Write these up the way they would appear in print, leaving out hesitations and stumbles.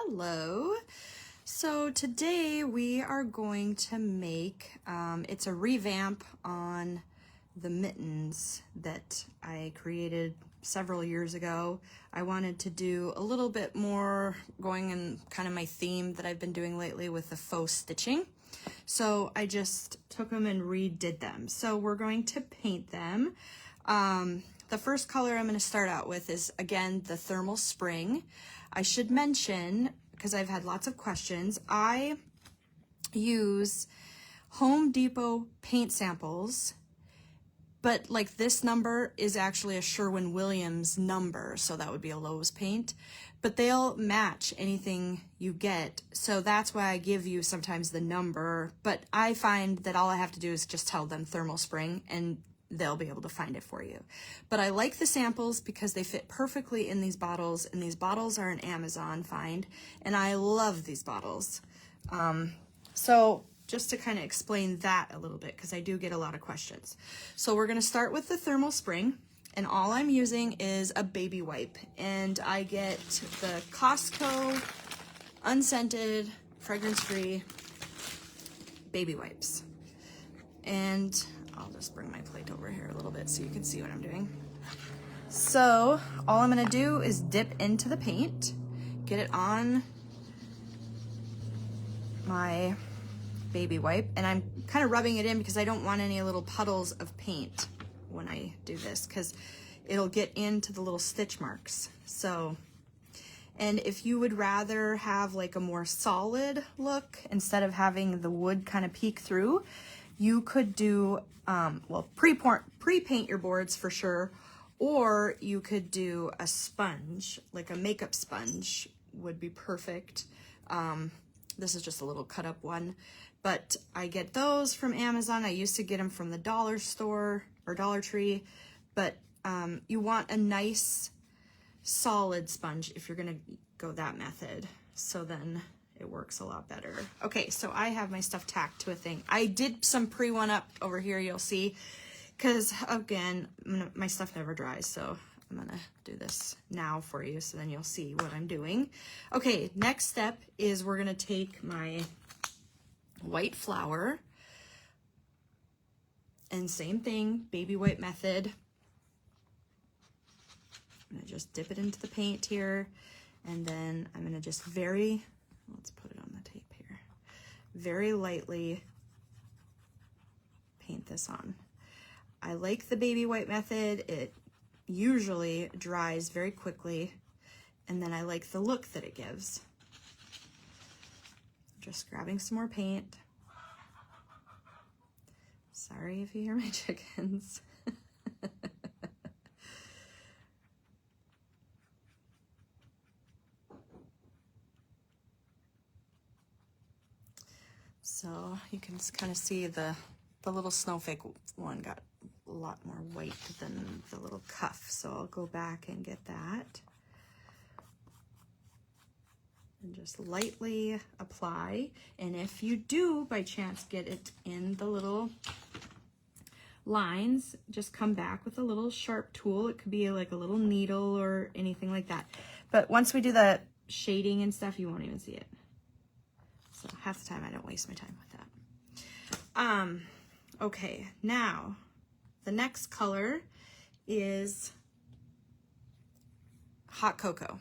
Hello. So today we are going to make, it's a revamp on the mittens that I created several years ago. I wanted to do a little bit more going in kind of my theme that I've been doing lately with the faux stitching. So I just took them and redid them. So we're going to paint them. The first color I'm going to start out with is, again, the Thermal Spring. I should mention, because I've had lots of questions, I use Home Depot paint samples, but like this number is actually a Sherwin-Williams number, so that would be a Lowe's paint, but they'll match anything you get. So that's why I give you sometimes the number, but I find that all I have to do is just tell them Thermal Spring and they'll be able to find it for you. But I like the samples because they fit perfectly in these bottles, and these bottles are an Amazon find, and I love these bottles. So just to kind of explain that a little bit, because I do get a lot of questions. So we're going to start with the Thermal Spring, and all I'm using is a baby wipe, and I get the Costco unscented, fragrance-free baby wipes. And I'll just bring my plate over here a little bit so you can see what I'm doing. So all I'm gonna do is dip into the paint, get it on my baby wipe, and I'm kind of rubbing it in because I don't want any little puddles of paint when I do this, because it'll get into the little stitch marks. So, and if you would rather have like a more solid look instead of having the wood kind of peek through, you could do, well, pre-paint your boards for sure, or you could do a sponge, like a makeup sponge would be perfect. This is just a little cut up one, but I get those from Amazon. I used to get them from the dollar store or Dollar Tree, but you want a nice solid sponge if you're gonna go that method. So then it works a lot better. Okay, so I have my stuff tacked to a thing. I did some pre-one up over here, you'll see, because again, my stuff never dries, so I'm gonna do this now for you so then you'll see what I'm doing. Okay, next step is we're gonna take my white flour, and same thing, baby wipe method. I'm gonna just dip it into the paint here, and then I'm gonna just let's put it on the tape here, very lightly paint this on. I like the baby wipe method. It usually dries very quickly, and then I like the look that it gives. Just grabbing some more paint. Sorry if you hear my chickens. So you can kind of see the little snowflake one got a lot more white than the little cuff. So I'll go back and get that. And just lightly apply. And if you do by chance get it in the little lines, just come back with a little sharp tool. It could be like a little needle or anything like that. But once we do the shading and stuff, you won't even see it. So half the time I don't waste my time with that. Okay, now the next color is Hot Cocoa.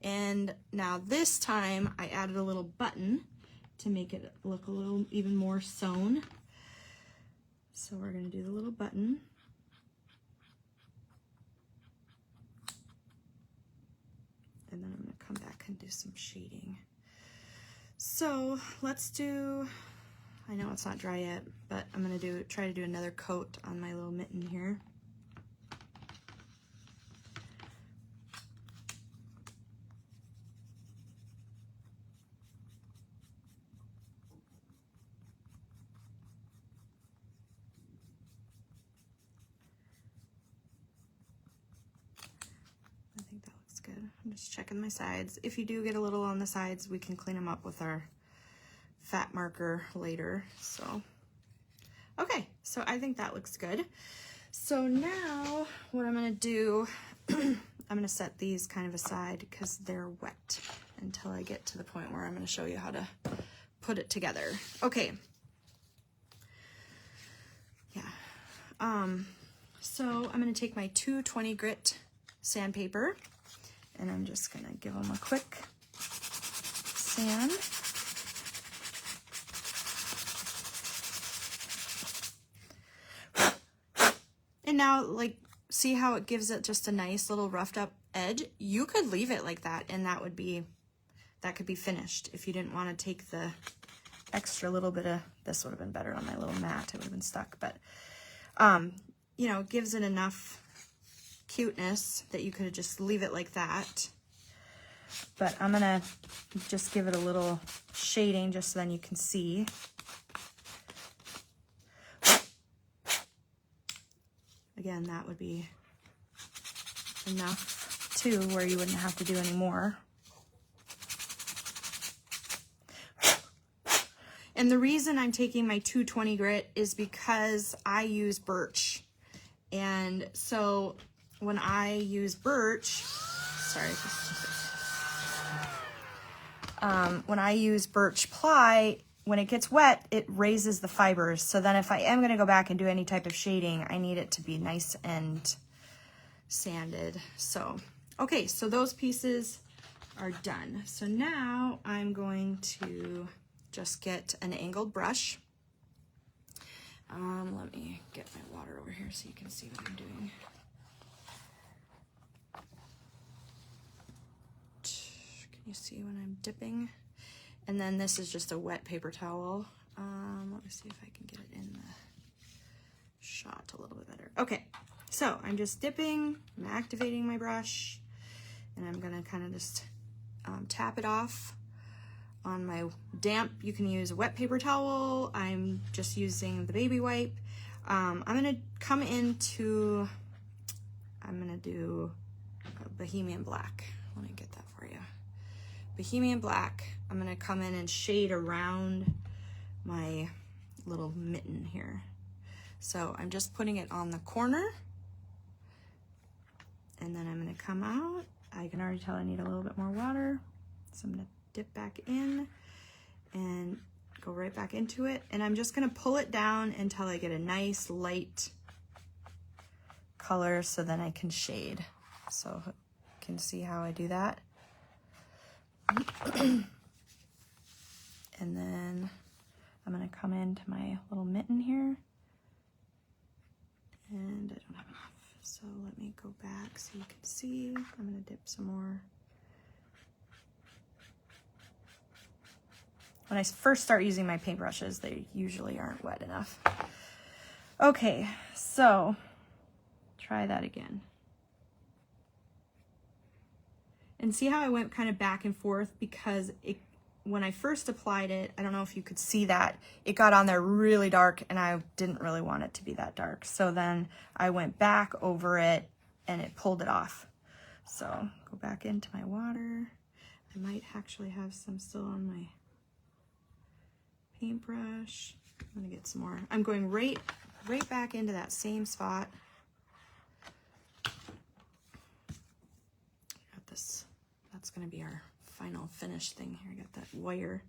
And now this time I added a little button to make it look a little even more sewn. So we're gonna do the little button. And then I'm gonna come back and do some shading. So let's do, I know it's not dry yet, but I'm gonna try to do another coat on my little mitten here. I think that looks good. I'm just checking my sides. If you do get a little on the sides, we can clean them up with our fat marker later. So, okay, so I think that looks good. So now what I'm gonna do, I'm gonna set these kind of aside because they're wet until I get to the point where I'm going to show you how to put it together. Okay. Yeah. So I'm going to take my 220 grit sandpaper, and I'm just going to give them a quick sand. And now, like, see how it gives it just a nice little roughed up edge? You could leave it like that, and that could be finished. If you didn't want to take the extra little bit of, this would have been better on my little mat, it would have been stuck, but you know, it gives it enough cuteness that you could just leave it like that. But I'm gonna just give it a little shading just so then you can see. Again, that would be enough too, where you wouldn't have to do any more. And the reason I'm taking my 220 grit is because I use birch. And so when I use birch, when I use birch ply, when it gets wet, it raises the fibers. So then if I am going to go back and do any type of shading, I need it to be nice and sanded. So, okay, so those pieces are done. So now I'm going to just get an angled brush. Let me get my water over here so you can see what I'm doing. Can you see when I'm dipping? And then this is just a wet paper towel. Let me see if I can get it in the shot a little bit better. Okay, so I'm just dipping, I'm activating my brush, and I'm gonna kind of just tap it off on my damp. You can use a wet paper towel. I'm just using the baby wipe. I'm gonna come into, I'm gonna do Bohemian Black. Let me get that for you. Bohemian Black. I'm gonna come in and shade around my little mitten here. So I'm just putting it on the corner, and then I'm gonna come out. I can already tell I need a little bit more water, so I'm gonna dip back in and go right back into it, and I'm just gonna pull it down until I get a nice light color, so then I can shade. So you can see how I do that. And then I'm gonna come into my little mitten here, and I don't have enough, so let me go back so you can see. I'm gonna dip some more. When I first start using my paintbrushes, they usually aren't wet enough. Okay, so try that again. And see how I went kind of back and forth, because when I first applied it, I don't know if you could see that, it got on there really dark, and I didn't really want it to be that dark. So then I went back over it and it pulled it off. So go back into my water. I might actually have some still on my paintbrush. I'm gonna get some more. I'm going right back into that same spot. Got this. That's gonna be our final finish thing here. I got that wire.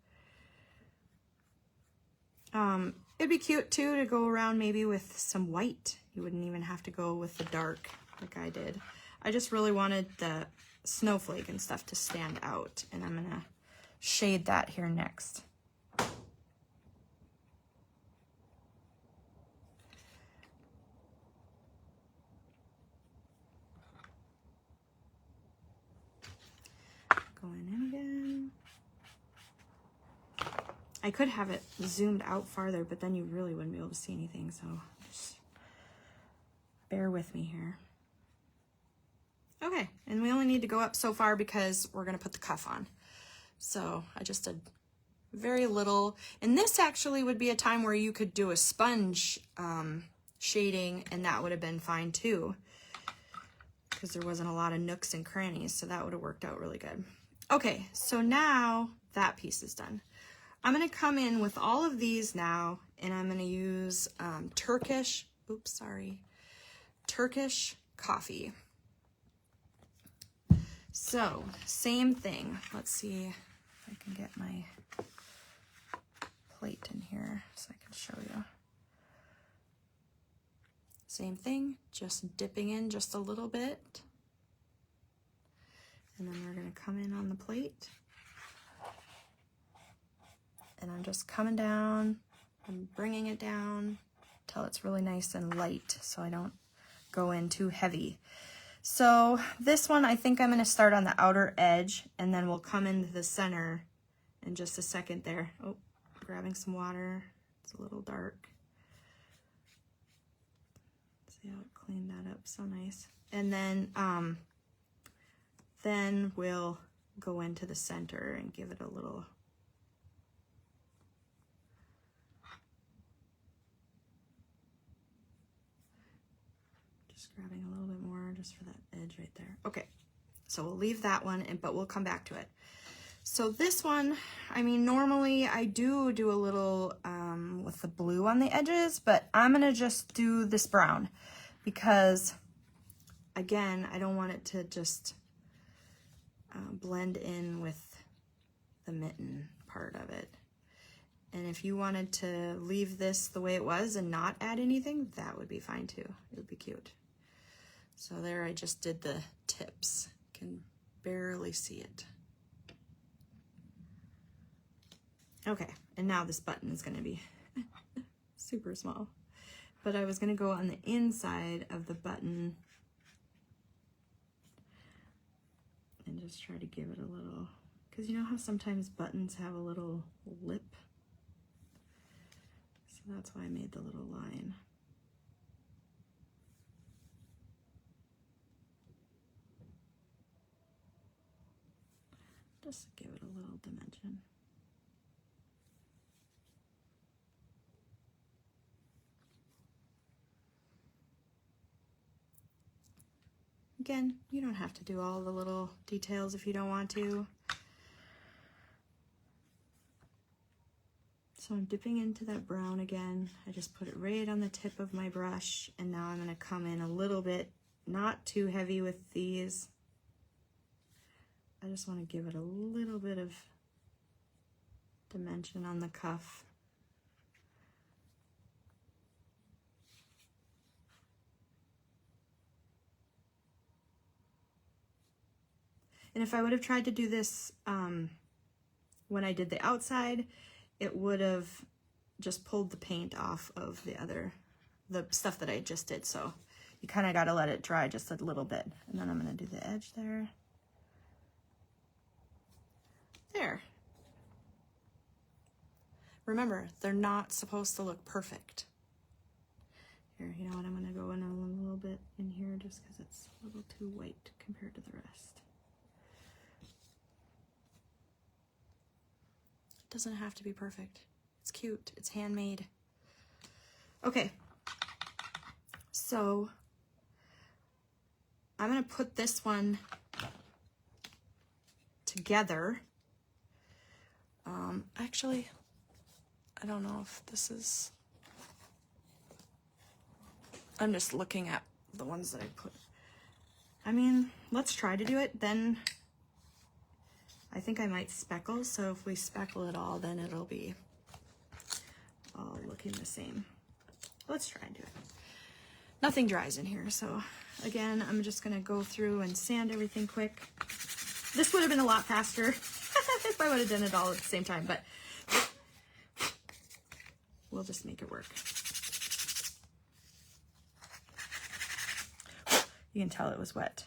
It'd be cute too to go around maybe with some white. You wouldn't even have to go with the dark like I did. I just really wanted the snowflake and stuff to stand out, and I'm gonna shade that here next. Going in again. I could have it zoomed out farther, but then you really wouldn't be able to see anything, so just bear with me here. Okay, and we only need to go up so far because we're gonna put the cuff on. So I just did very little, and this actually would be a time where you could do a sponge shading, and that would have been fine too, because there wasn't a lot of nooks and crannies, so that would have worked out really good. Okay, so now that piece is done. I'm gonna come in with all of these now, and I'm gonna use Turkish coffee. So, same thing. Let's see if I can get my plate in here so I can show you. Same thing, just dipping in just a little bit. And then we're going to come in on the plate. And I'm just coming down and bringing it down till it's really nice and light so I don't go in too heavy. So this one, I think I'm going to start on the outer edge and then we'll come into the center in just a second there. Oh, grabbing some water. It's a little dark. See how it cleaned that up so nice. And then we'll go into the center and give it a little. Just grabbing a little bit more just for that edge right there. Okay, so we'll leave that one, but we'll come back to it. So this one, I mean, normally I do a little with the blue on the edges, but I'm gonna just do this brown because, again, I don't want it to just blend in with the mitten part of it. And if you wanted to leave this the way it was and not add anything, that would be fine too. It would be cute. So there I just did the tips. Can barely see it. Okay, and now this button is gonna be super small. But I was gonna go on the inside of the button and just try to give it a little, because you know how sometimes buttons have a little lip? So that's why I made the little line. Just to give it a little dimension. Again, you don't have to do all the little details if you don't want to. So I'm dipping into that brown again. I just put it right on the tip of my brush, and now I'm going to come in a little bit, not too heavy with these. I just want to give it a little bit of dimension on the cuff. And if I would have tried to do this when I did the outside, it would have just pulled the paint off of the stuff that I just did. So you kind of got to let it dry just a little bit. And then I'm going to do the edge there. There. Remember, they're not supposed to look perfect. Here, you know what? I'm going to go in a little bit in here just because it's a little too white compared to the rest. It doesn't have to be perfect. It's cute. It's handmade. Okay. So I'm going to put this one together. Actually, I don't know if this is, I'm just looking at the ones that I put. I mean, let's try to do it. Then I think I might speckle. So if we speckle it all, then it'll be all looking the same. Let's try and do it. Nothing dries in here. So again, I'm just going to go through and sand everything quick. This would have been a lot faster if I would have done it all at the same time, but we'll just make it work. You can tell it was wet.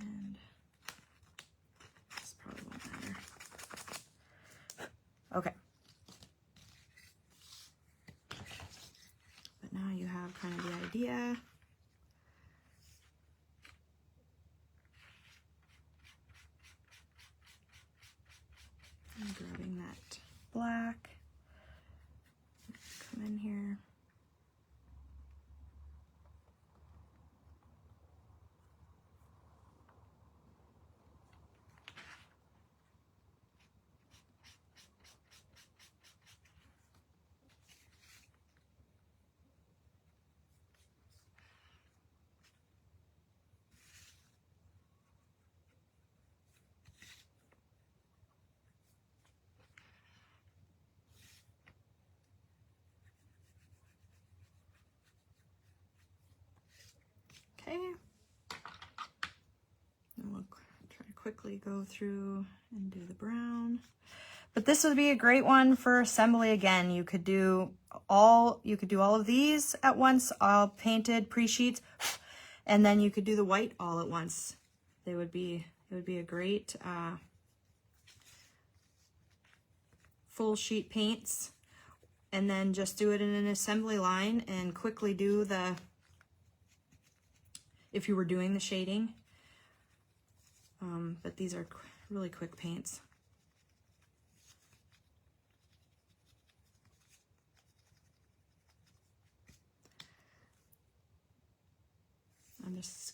And this probably won't matter. Okay. But now you have kind of the idea. I'm grabbing that black. Come in here. quickly go through and do the brown. But this would be a great one for assembly again. You could do all of these at once, all painted pre-sheets, and then you could do the white all at once. It would be a great full sheet paints, and then just do it in an assembly line and quickly do the, if you were doing the shading. But these are really quick paints.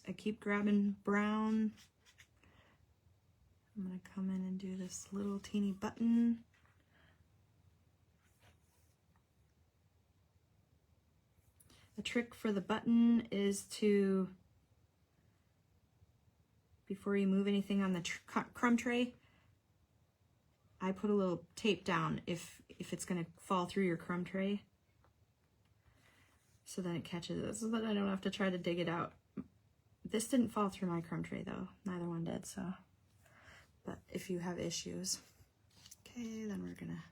I keep grabbing brown. I'm gonna come in and do this little teeny button. The trick for the button is to, before you move anything on the crumb tray, I put a little tape down if it's gonna fall through your crumb tray, so then it catches it, so that I don't have to try to dig it out. This didn't fall through my crumb tray though, neither one did, so, but if you have issues. Okay, then we're gonna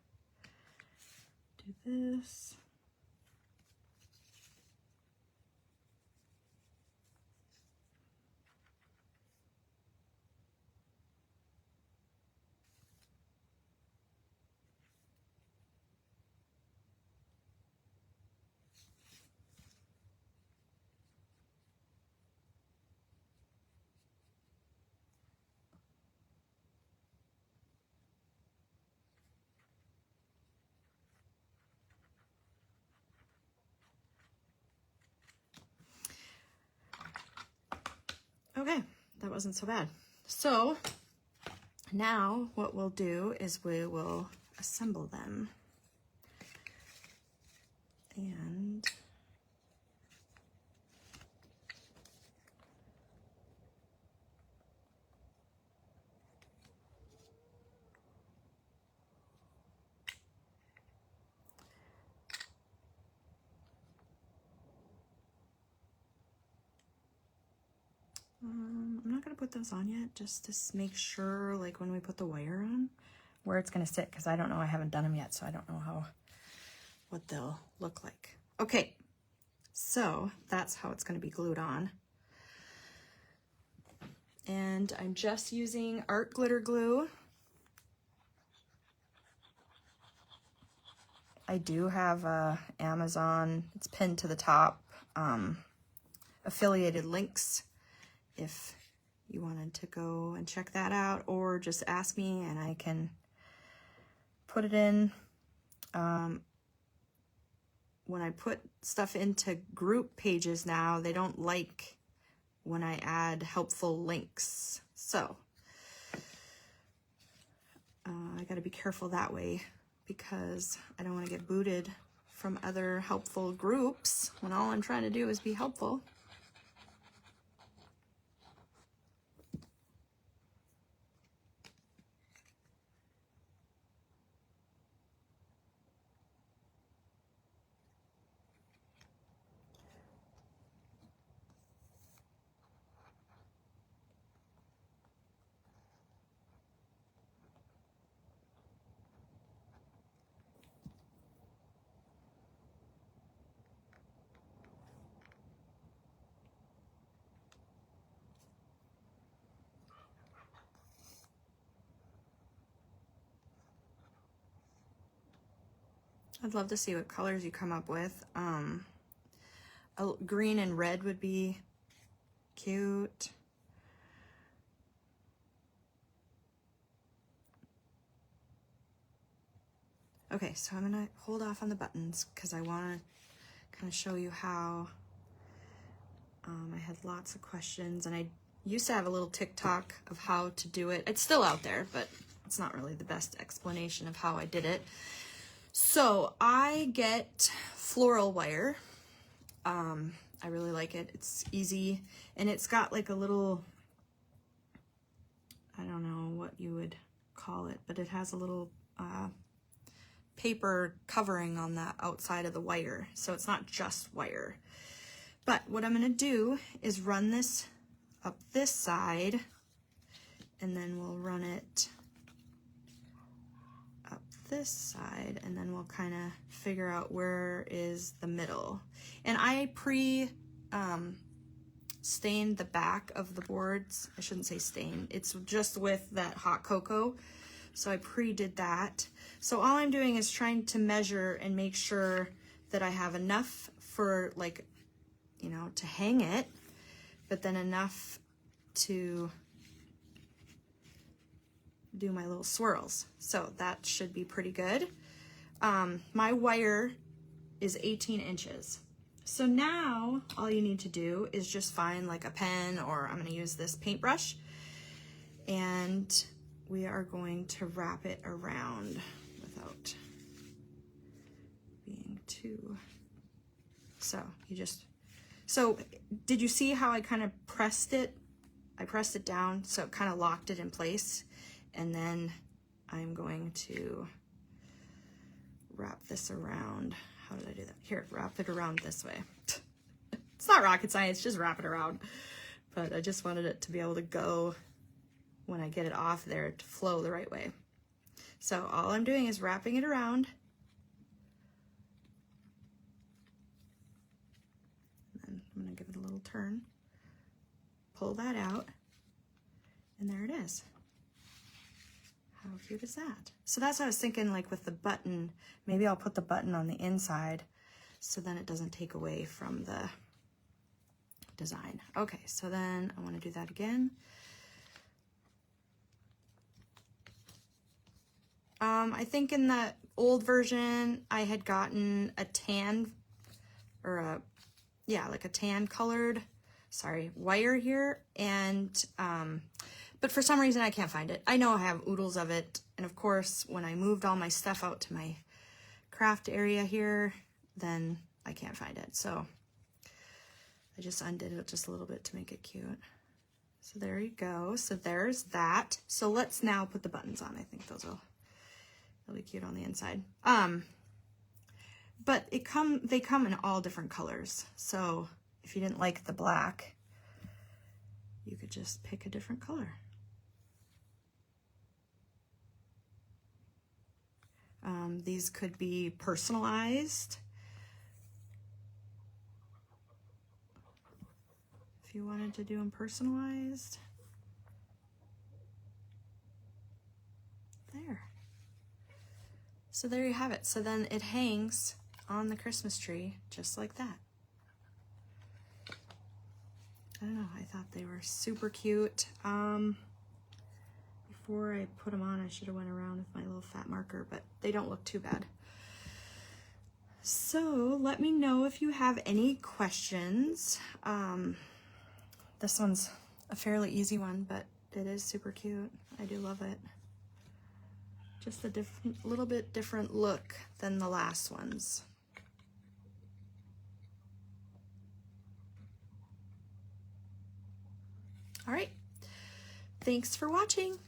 do this. Okay, that wasn't so bad. So now what we'll do is we will assemble them. And I'm not gonna put those on yet, just to make sure, like when we put the wire on, where it's gonna sit, because I don't know, I haven't done them yet, so I don't know what they'll look like. Okay, so that's how it's gonna be glued on. And I'm just using art glitter glue. I do have Amazon, it's pinned to the top, affiliated links if you wanted to go and check that out, or just ask me and I can put it in. When I put stuff into group pages now, they don't like when I add helpful links. So I gotta be careful that way, because I don't want to get booted from other helpful groups when all I'm trying to do is be helpful. I'd love to see what colors you come up with. Green and red would be cute. Okay, so I'm gonna hold off on the buttons because I want to kind of show you how. I had lots of questions, and I used to have a little TikTok of how to do it. It's still out there, but it's not really the best explanation of how I did it. So I get floral wire. I really like it. It's easy, and it's got like a little, I don't know what you would call it, but it has a little paper covering on the outside of the wire, so it's not just wire. But what I'm going to do is run this up this side and then we'll run it up this side, and then we'll kind of figure out where is the middle. And I stained the back of the boards. I shouldn't say stain, it's just with that hot cocoa. So I pre-did that. So all I'm doing is trying to measure and make sure that I have enough for, like, you know, to hang it, but then enough to do my little swirls. So that should be pretty good. My wire is 18 inches. So now all you need to do is just find like a pen, or I'm gonna use this paintbrush, and we are going to wrap it around without being too, so did you see how I kind of pressed it? I pressed it down, so it kind of locked it in place. And then I'm going to wrap this around. How did I do that? Here, wrap it around this way. It's not rocket science, just wrap it around. But I just wanted it to be able to go, when I get it off there, to flow the right way. So all I'm doing is wrapping it around. And I'm gonna give it a little turn. Pull that out, and there it is. How cute is that? So that's what I was thinking, like with the button, maybe I'll put the button on the inside so then it doesn't take away from the design. Okay, so then I want to do that again. I think in the old version I had gotten a tan, or like a tan colored, wire here, and but for some reason I can't find it. I know I have oodles of it, and of course when I moved all my stuff out to my craft area here, then I can't find it. So I just undid it just a little bit to make it cute. So there you go. So there's that. So let's now put the buttons on. I think those will really cute on the inside. But they come in all different colors. So if you didn't like the black, you could just pick a different color. These could be personalized. If you wanted to do them personalized. There. So there you have it. So then it hangs on the Christmas tree just like that. I don't know, I thought they were super cute. Before I put them on, I should have went around with my little fat marker, but they don't look too bad. So let me know if you have any questions. This one's a fairly easy one, but it is super cute. I do love it. Just a little bit different look than the last ones. All right, thanks for watching.